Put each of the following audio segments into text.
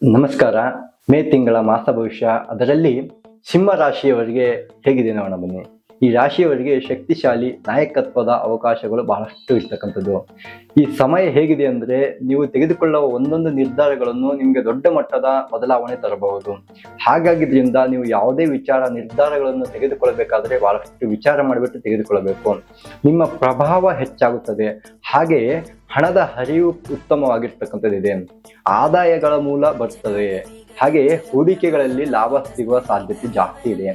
ನಮಸ್ಕಾರ. ಮೇ ತಿಂಗಳ ಮಾಸ ಭವಿಷ್ಯ, ಅದರಲ್ಲಿ ಸಿಂಹ ರಾಶಿಯವರಿಗೆ ಹೇಗಿದೆ ನೋಡೋಣ ಬನ್ನಿ. ಈ ರಾಶಿಯವರಿಗೆ ಶಕ್ತಿಶಾಲಿ ನಾಯಕತ್ವದ ಅವಕಾಶಗಳು ಬಹಳಷ್ಟು ಇರ್ತಕ್ಕಂಥದ್ದು. ಈ ಸಮಯ ಹೇಗಿದೆ ಅಂದ್ರೆ, ನೀವು ತೆಗೆದುಕೊಳ್ಳುವ ಒಂದೊಂದು ನಿರ್ಧಾರಗಳನ್ನು ನಿಮಗೆ ದೊಡ್ಡ ಮಟ್ಟದ ಬದಲಾವಣೆ ತರಬಹುದು. ಹಾಗಾಗಿದ್ರಿಂದ ನೀವು ಯಾವುದೇ ನಿರ್ಧಾರಗಳನ್ನು ತೆಗೆದುಕೊಳ್ಳಬೇಕಾದ್ರೆ ಬಹಳಷ್ಟು ವಿಚಾರ ಮಾಡಿಬಿಟ್ಟು ತೆಗೆದುಕೊಳ್ಳಬೇಕು. ನಿಮ್ಮ ಪ್ರಭಾವ ಹೆಚ್ಚಾಗುತ್ತದೆ. ಹಾಗೆಯೇ ಹಣದ ಹರಿವು ಉತ್ತಮವಾಗಿರ್ತಕ್ಕಂಥದ್ದಿದೆ. ಆದಾಯಗಳ ಮೂಲ ಬರ್ತದೆ. ಹಾಗೆಯೇ ಹೂಡಿಕೆಗಳಲ್ಲಿ ಲಾಭ ಸಿಗುವ ಸಾಧ್ಯತೆ ಜಾಸ್ತಿ ಇದೆ.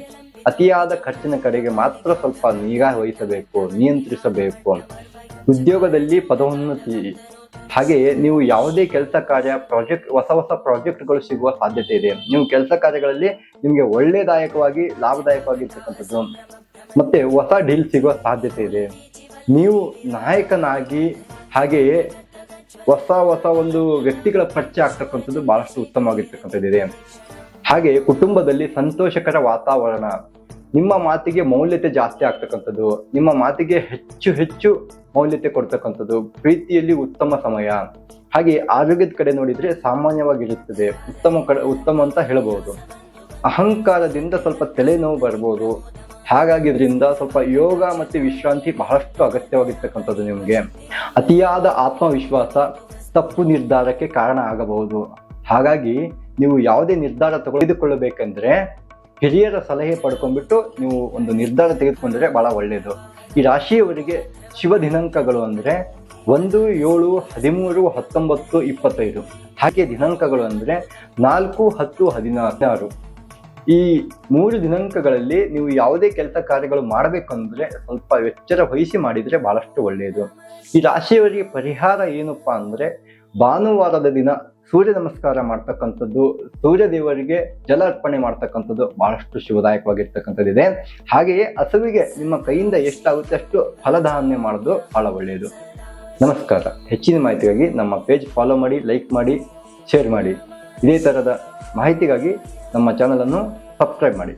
ಅತಿಯಾದ ಖರ್ಚಿನ ಕಡೆಗೆ ಮಾತ್ರ ಸ್ವಲ್ಪ ನಿಗಾ ವಹಿಸಬೇಕು, ನಿಯಂತ್ರಿಸಬೇಕು. ಉದ್ಯೋಗದಲ್ಲಿ ಪದೋನ್ನತಿ, ಹಾಗೆಯೇ ನೀವು ಯಾವುದೇ ಕೆಲಸ ಕಾರ್ಯ ಹೊಸ ಪ್ರಾಜೆಕ್ಟ್ಗಳು ಸಿಗುವ ಸಾಧ್ಯತೆ ಇದೆ. ನೀವು ಕೆಲಸ ಕಾರ್ಯಗಳಲ್ಲಿ ನಿಮಗೆ ಒಳ್ಳೆಯದಾಯಕವಾಗಿ ಲಾಭದಾಯಕವಾಗಿರ್ತಕ್ಕಂಥದ್ದು ಮತ್ತೆ ಹೊಸ ಡೀಲ್ ಸಿಗುವ ಸಾಧ್ಯತೆ ಇದೆ. ನೀವು ನಾಯಕನಾಗಿ ಹಾಗೆಯೇ ಹೊಸ ಒಂದು ವ್ಯಕ್ತಿಗಳ ಪರಿಚಯ ಆಗ್ತಕ್ಕಂಥದ್ದು ಬಹಳಷ್ಟು ಉತ್ತಮವಾಗಿರ್ತಕ್ಕಂಥದ್ದಿದೆ. ಹಾಗೆ ಕುಟುಂಬದಲ್ಲಿ ಸಂತೋಷಕರ ವಾತಾವರಣ, ನಿಮ್ಮ ಮಾತಿಗೆ ಮೌಲ್ಯತೆ ಜಾಸ್ತಿ ಆಗ್ತಕ್ಕಂಥದ್ದು, ನಿಮ್ಮ ಮಾತಿಗೆ ಹೆಚ್ಚು ಮೌಲ್ಯತೆ ಕೊಡ್ತಕ್ಕಂಥದ್ದು, ಪ್ರೀತಿಯಲ್ಲಿ ಉತ್ತಮ ಸಮಯ. ಹಾಗೆ ಆರೋಗ್ಯದ ಕಡೆ ನೋಡಿದ್ರೆ ಸಾಮಾನ್ಯವಾಗಿರುತ್ತದೆ, ಉತ್ತಮ ಅಂತ ಹೇಳಬಹುದು. ಅಹಂಕಾರದಿಂದ ಸ್ವಲ್ಪ ತಲೆನೋವು ಬರ್ಬೋದು. ಹಾಗಾಗಿದ್ರಿಂದ ಸ್ವಲ್ಪ ಯೋಗ ಮತ್ತು ವಿಶ್ರಾಂತಿ ಬಹಳಷ್ಟು ಅಗತ್ಯವಾಗಿರ್ತಕ್ಕಂಥದ್ದು. ನಿಮಗೆ ಅತಿಯಾದ ಆತ್ಮವಿಶ್ವಾಸ ತಪ್ಪು ನಿರ್ಧಾರಕ್ಕೆ ಕಾರಣ ಆಗಬಹುದು. ಹಾಗಾಗಿ ನೀವು ಯಾವುದೇ ನಿರ್ಧಾರ ತೆಗೆದುಕೊಳ್ಳಬೇಕಂದ್ರೆ ಹಿರಿಯರ ಸಲಹೆ ಪಡ್ಕೊಂಡ್ಬಿಟ್ಟು ನೀವು ಒಂದು ನಿರ್ಧಾರ ತೆಗೆದುಕೊಂಡ್ರೆ ಬಹಳ ಒಳ್ಳೆಯದು. ಈ ರಾಶಿಯವರಿಗೆ ಶುಭ ದಿನಾಂಕಗಳು ಅಂದ್ರೆ 1, 7, 13, 19, 25. ಹಾಗೆ ದಿನಾಂಕಗಳು ಅಂದ್ರೆ 4, 10, 16. ಈ 3 ದಿನಾಂಕಗಳಲ್ಲಿ ನೀವು ಯಾವುದೇ ಕೆಲಸ ಕಾರ್ಯಗಳು ಮಾಡಬೇಕಂದ್ರೆ ಸ್ವಲ್ಪ ಎಚ್ಚರ ವಹಿಸಿ ಮಾಡಿದ್ರೆ ಬಹಳಷ್ಟು ಒಳ್ಳೆಯದು. ಈ ರಾಶಿಯವರಿಗೆ ಪರಿಹಾರ ಏನಪ್ಪಾ ಅಂದ್ರೆ, ಭಾನುವಾರದ ದಿನ ಸೂರ್ಯ ನಮಸ್ಕಾರ ಮಾಡ್ತಕ್ಕಂಥದ್ದು, ಸೂರ್ಯ ದೇವರಿಗೆ ಜಲ ಅರ್ಪಣೆ ಮಾಡ್ತಕ್ಕಂಥದ್ದು ಬಹಳಷ್ಟು ಶುಭದಾಯಕವಾಗಿರ್ತಕ್ಕಂಥದ್ದಿದೆ. ಹಾಗೆಯೇ ಹಸುವಿಗೆ ನಿಮ್ಮ ಕೈಯಿಂದ ಎಷ್ಟಾಗುತ್ತೆ ಅಷ್ಟು ಫಲದಾನ ಮಾಡೋದು ಬಹಳ ಒಳ್ಳೆಯದು. ನಮಸ್ಕಾರ. ಹೆಚ್ಚಿನ ಮಾಹಿತಿಗಾಗಿ ನಮ್ಮ ಪೇಜ್ ಫಾಲೋ ಮಾಡಿ, ಲೈಕ್ ಮಾಡಿ, ಶೇರ್ ಮಾಡಿ. ಇದೇ ತರದ ಮಾಹಿತಿಗಾಗಿ ನಮ್ಮ ಚಾನಲ್ ಅನ್ನು ಸಬ್ಸ್ಕ್ರೈಬ್ ಮಾಡಿ.